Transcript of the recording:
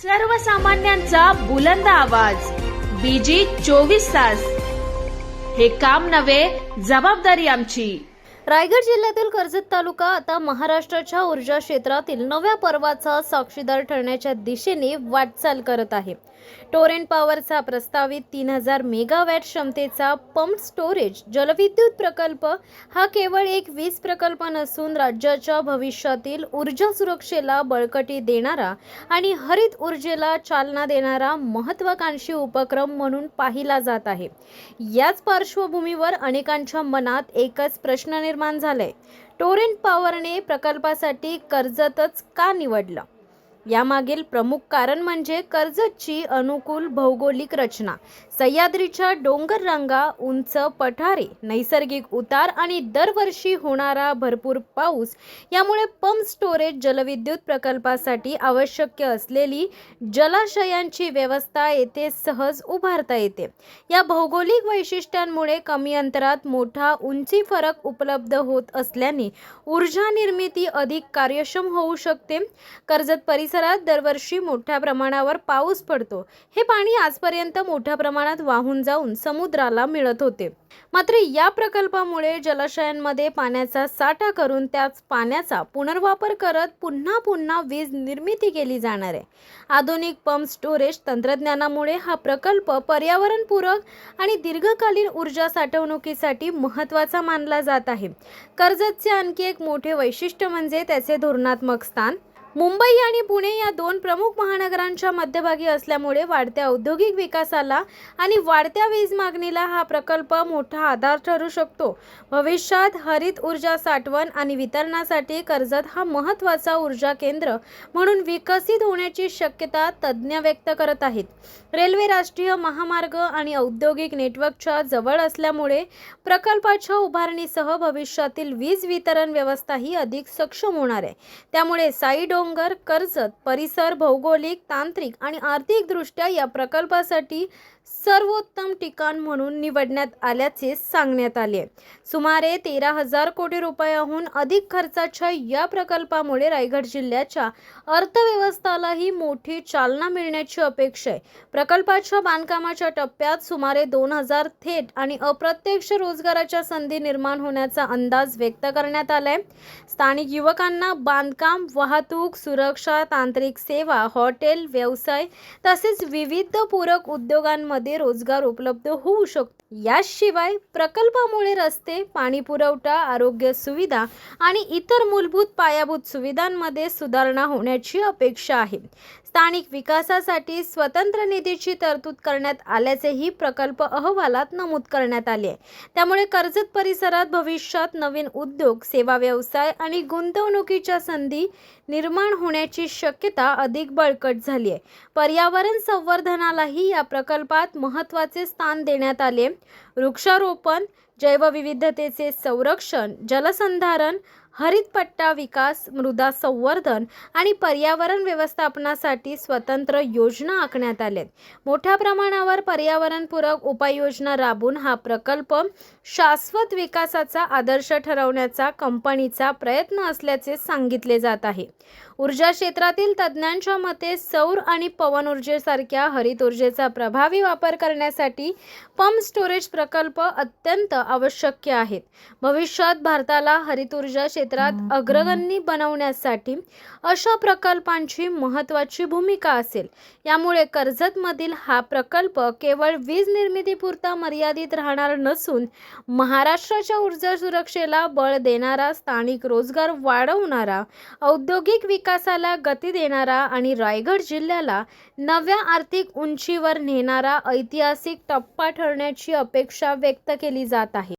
सर्वसामान्यांचा बुलंद आवाज बीजी 24 तास. हे काम नव्हे, जबाबदारी आमची. रायगड जिल्ह्यातील कर्जत तालुका आता महाराष्ट्राच्या ऊर्जा क्षेत्रातील नव्या पर्वाचा साक्षीदार ठरण्याच्या दिशेने वाटचाल करत आहे. टोरेंट पॉवरचा प्रस्तावित 3000 मेगावॅट क्षमतेचा पंप स्टोरेज जलविद्युत प्रकल्प हा केवळ एक वीज प्रकल्प नसून राज्याच्या भविष्यातील ऊर्जा सुरक्षेला बळकटी देणारा आणि हरित ऊर्जेला चालना देणारा महत्त्वाकांक्षी उपक्रम म्हणून पाहिला जात आहे. याच पार्श्वभूमीवर अनेकांच्या मनात एकच प्रश्न निर्माण झालाय. टोरेंट पॉवरने प्रकल्पासाठी कर्जतच का निवडलं? यामागील प्रमुख कारण म्हणजे कर्जतची अनुकूल भौगोलिक रचना. सह्याद्रीच्या डोंगर रांगा, उंच पठारे, नैसर्गिक उतार आणि दरवर्षी होणारा भरपूर पाऊस यामुळे पंप स्टोरेज जलविद्युत प्रकल्पासाठी आवश्यक असलेली जलाशयांची व्यवस्था येथे सहज उभारता येते. या भौगोलिक वैशिष्ट्यांमुळे कमी अंतरात मोठा उंची फरक उपलब्ध होत असल्याने ऊर्जा निर्मिती अधिक कार्यक्षम होऊ शकते. कर्जत परिसरात दरवर्षी मोठ्या प्रमाणावर पाऊस पडतो. हे पाणी आजपर्यंत मोठ्या प्रमाणात वाहून जाऊन समुद्राला मिळत होते. मात्र या प्रकल्पामुळे जलाशयांमध्ये पाण्याचा साठा करून त्याच पाण्याचा पुनर्वापर करत पुन्हा वीज निर्मिती केली जाणार आहे. आधुनिक पंप स्टोरेज तंत्रज्ञानामुळे हा प्रकल्प पर्यावरणपूरक आणि दीर्घकालीन ऊर्जा साठवणुकीसाठी महत्त्वाचा मानला जात आहे. कर्जतचे आणखी एक मोठे वैशिष्ट्य म्हणजे त्याचे धोरणात्मक स्थान. मुंबई आणि पुणे या दोन प्रमुख महानगरांच्या मध्यभागी असल्यामुळे वाढत्या औद्योगिक विकासाला आणि वाढत्या वीज मागणीला हा प्रकल्प मोठा आधार ठरू शकतो. भविष्यात हरित ऊर्जा साठवण आणि वितरणासाठी कर्जत हा महत्त्वाचा ऊर्जा केंद्र म्हणून विकसित होण्याची शक्यता तज्ज्ञ व्यक्त करत आहेत. रेल्वे, राष्ट्रीय महामार्ग आणि औद्योगिक नेटवर्कच्या जवळ असल्यामुळे प्रकल्पाच्या उभारणीसह भविष्यातील वीज वितरण व्यवस्थाही अधिक सक्षम होणार आहे. त्यामुळे साई डोंगर, कर्जत परिसर भौगोलिक, तांत्रिक आणि आर्थिक दृष्ट्या या प्रकल्पासाठी सर्वोत्तम ठिकाण म्हणून निवडण्यात आल्याचे सांगण्यात आले. सुमारे 13,000 कोटी रुपयांहून अधिक खर्चाच्या या प्रकल्पामुळे रायगड जिल्ह्याच्या अर्थव्यवस्थेलाही मोठी चालना मिळण्याची अपेक्षा आहे. प्रकल्पाच्या बांधकामाच्या टप्प्यात सुमारे 2,000 थेट आणि अप्रत्यक्ष रोजगाराच्या संधी निर्माण होण्याचा अंदाज व्यक्त करण्यात आलाय. स्थानिक युवकांना बांधकाम, वाहतूक, सुरक्षा, तांत्रिक सेवा, हॉटेल व्यवसाय तसेच विविध पूरक उद्योगांमध्ये रोजगार उपलब्ध होऊ शकतो. याशिवाय प्रकल्पामुळे रस्ते, पाणी पुरवठा, आरोग्य सुविधा आणि इतर मूलभूत पायाभूत सुविधांमध्ये सुधारणा होण्याची अपेक्षा आहे. स्थानिक विकासासाठी स्वतंत्र निधीची तरतूद करण्यात आल्याचेही प्रकल्प अहवालात नमूद करण्यात आले आहे. त्यामुळे कर्जत परिसरात भविष्यात नवीन उद्योग, सेवा व्यवसाय आणि गुंतवणुकीच्या संधी निर्माण होण्याची शक्यता अधिक बळकट झाली आहे. पर्यावरण संवर्धनालाही या प्रकल्पात महत्त्वाचे स्थान देण्यात आले. वृक्षारोपण, जैवविविधतेचे संरक्षण, जलसंधारण, हरित पट्टा विकास, मृदा संवर्धन आणि पर्यावरण व्यवस्थापनासाठी स्वतंत्र योजना आखण्यात आल्या. मोठ्या प्रमाणावर पर्यावरणपूरक उपाययोजना राबवून हा प्रकल्प शाश्वत विकासाचा आदर्श ठरवण्याचा कंपनीचा प्रयत्न असल्याचे सांगितले जात आहे. ऊर्जा क्षेत्रातील तज्ज्ञांच्या मते सौर आणि पवन ऊर्जेसारख्या हरित ऊर्जेचा प्रभावी वापर करण्यासाठी पंप स्टोरेज प्रकल्प अत्यंत आवश्यक आहेत. भविष्यात भारताला हरित ऊर्जा क्षेत्रात अग्रगण्य बनवण्यासाठी अशा प्रकल्पांची महत्त्वाची भूमिका असेल. यामुळे कर्जतमधील हा प्रकल्प केवळ वीज निर्मितीपुरता मर्यादित राहणार नसून महाराष्ट्राच्या ऊर्जा सुरक्षेला बळ देणारा, स्थानिक रोजगार वाढवणारा, औद्योगिक विकासाला गती देणारा आणि रायगड जिल्ह्याला नव्या आर्थिक उंचीवर नेणारा ऐतिहासिक टप्पा ठरण्याची अपेक्षा व्यक्त केली जात आहे.